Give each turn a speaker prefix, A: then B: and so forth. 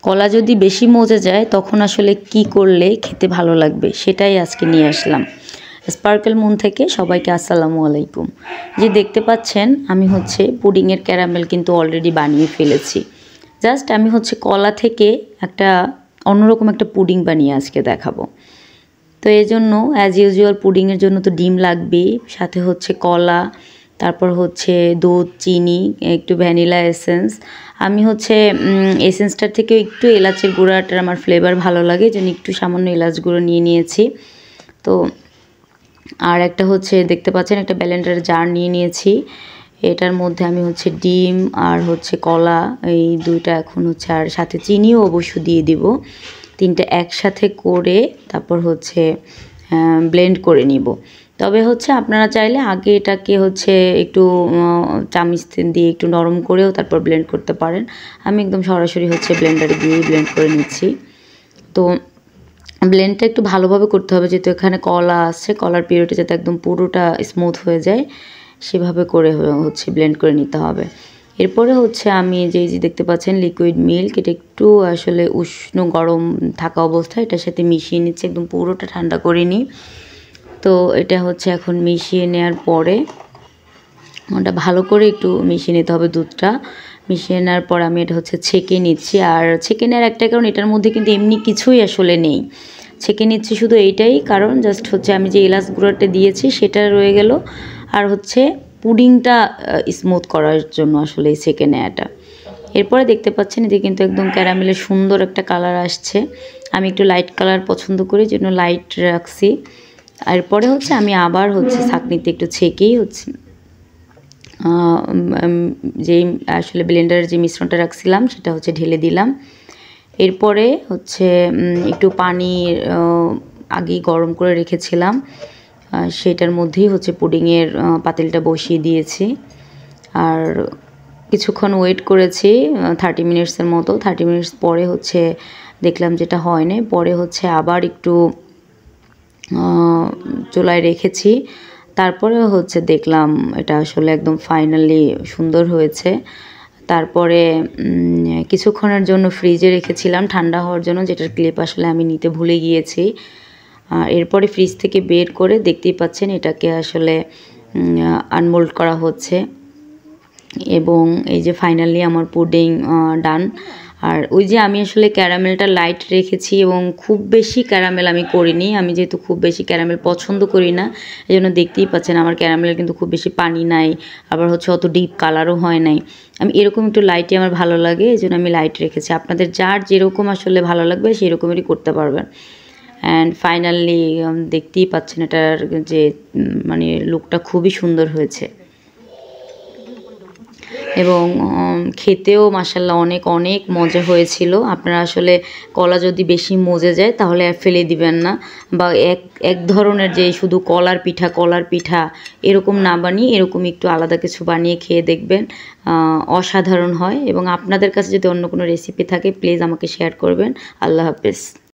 A: কলা যদি বেশি মজে যায় তখন আসলে কি করলে খেতে ভালো লাগবে সেটাই আজকে নিয়ে আসলাম। স্পার্কেল মুন থেকে সবাইকে আসসালামু আলাইকুম। যে দেখতে পাচ্ছেন আমি হচ্ছে পুডিংয়ের ক্যারামেল কিন্তু অলরেডি বানিয়ে ফেলেছি। জাস্ট আমি হচ্ছে কলা থেকে একটা অন্যরকম একটা পুডিং বানিয়ে আজকে দেখাবো। তো এই জন্য অ্যাজ ইউজুয়াল পুডিংয়ের জন্য তো ডিম লাগবেই, সাথে হচ্ছে কলা, তারপর হচ্ছে দুধ, চিনি, একটু ভ্যানিলা এসেন্স। আমি হচ্ছে এসেন্সটার থেকে একটু এলাচের গুঁড়াটার আমার ফ্লেভার ভালো লাগে, যেন একটু সামান্য এলাচ গুঁড়ো নিয়ে নিয়েছি। তো আর একটা হচ্ছে দেখতে পাচ্ছেন একটা ব্লেন্ডার জার নিয়ে নিয়েছি। এটার মধ্যে আমি হচ্ছে ডিম আর হচ্ছে কলা এই দুইটা এখন হচ্ছে, আর সাথে চিনিও অবশ্য দিয়ে দিব। তিনটে একসাথে করে তারপর হচ্ছে ব্লেন্ড করে নিব। তবে হচ্ছে আপনারা চাইলে আগে এটাকে হচ্ছে একটু চামিচ দিয়ে একটু নরম করেও তারপর ব্লেন্ড করতে পারেন। আমি একদম সরাসরি হচ্ছে ব্লেন্ডারে দিয়েই ব্লেন্ড করে নিচ্ছি। তো ব্লেন্ডটা একটু ভালোভাবে করতে হবে, যেহেতু এখানে কলা আছে, কলার পিউরিটা যাতে একদম পুরোটা স্মুথ হয়ে যায় সেভাবে করে হচ্ছে ব্লেন্ড করে নিতে হবে। এরপরে হচ্ছে আমি যে দেখতে পাচ্ছেন লিকুইড মিল্ক, এটা একটু আসলে উষ্ণ গরম থাকা অবস্থায় এটার সাথে মিশিয়ে নিচ্ছে, একদম পুরোটা ঠান্ডা করে নিই। তো এটা হচ্ছে এখন মিশিয়ে নেওয়ার পরে ওটা ভালো করে একটু মিশিয়ে নিতে হবে দুধটা। মিশিয়ে নেওয়ার পর আমি এটা হচ্ছে ছেঁকে নিচ্ছি। আর ছেঁকে নেওয়ার একটা কারণ, এটার মধ্যে কিন্তু এমনি কিছুই আসলে নেই, ছেঁকে নিচ্ছি শুধু এইটাই কারণ, জাস্ট হচ্ছে আমি যে এলাচ গুঁড়োটা দিয়েছি সেটা রয়ে গেল, আর হচ্ছে পুডিংটা স্মুথ করার জন্য আসলে এই ছেঁকে নেওয়াটা। এরপরে দেখতে পাচ্ছেন এতে কিন্তু একদম ক্যারামেলের সুন্দর একটা কালার আসছে। আমি একটু লাইট কালার পছন্দ করি, জন্য লাইট রাখছি। এরপরে হচ্ছে আমি আবার হচ্ছে ছাঁকনিতে একটু ছেঁকেই হচ্ছে যেই আসলে ব্লেন্ডারের যে মিশ্রণটা রাখছিলাম সেটা হচ্ছে ঢেলে দিলাম। এরপরে হচ্ছে একটু পানি আগেই গরম করে রেখেছিলাম, সেটার মধ্যেই হচ্ছে পুডিংয়ের পাতিলটা বসিয়ে দিয়েছি। আর কিছুক্ষণ ওয়েট করেছি 30 মিনিটসের মতো। 30 মিনিটস পরে হচ্ছে দেখলাম যেটা হয় না, পরে হচ্ছে আবার একটু চুলায় রেখেছি। তারপরে হচ্ছে দেখলাম এটা আসলে একদম ফাইনালি সুন্দর হয়েছে। তারপরে কিছুক্ষণের জন্য ফ্রিজে রেখেছিলাম ঠান্ডা হওয়ার জন্য, যেটার ক্লিপ আসলে আমি নিতে ভুলে গিয়েছি। এরপরে ফ্রিজ থেকে বের করে দেখতেই পাচ্ছেন এটাকে আসলে আনমোল্ড করা হচ্ছে, এবং এই যে ফাইনালি আমার পুডিং ডান। আর ওই যে আমি আসলে ক্যারামেলটা লাইট রেখেছি এবং খুব বেশি ক্যারামেল আমি করিনি, আমি যেহেতু খুব বেশি ক্যারামেল পছন্দ করি না, এই জন্য দেখতেই পাচ্ছেন আমার ক্যারামেলের কিন্তু খুব বেশি পানি নাই, আবার হচ্ছে অত ডিপ কালারও হয় নাই। আমি এরকম একটু লাইটই আমার ভালো লাগে, এই জন্য আমি লাইট রেখেছি। আপনাদের যার যেরকম আসলে ভালো লাগবে সেরকমই করতে পারবেন। অ্যান্ড ফাইনালি দেখতেই পাচ্ছেন এটার যে মানে লুকটা খুবই সুন্দর হয়েছে, এবং খেতেও মাশাআল্লাহ অনেক অনেক মজা হয়েছিল। আপনারা আসলে কলা যদি বেশি মজে যায় তাহলে আর ফেলে দিবেন না, বা এক ধরনের যে শুধু কলার পিঠা এরকম না বানিয়ে এরকম একটু আলাদা কিছু বানিয়ে খেয়ে দেখবেন, অসাধারণ হয়। এবং আপনাদের কাছে যদি অন্য কোনো রেসিপি থাকে প্লিজ আমাকে শেয়ার করবেন। আল্লাহ হাফেজ।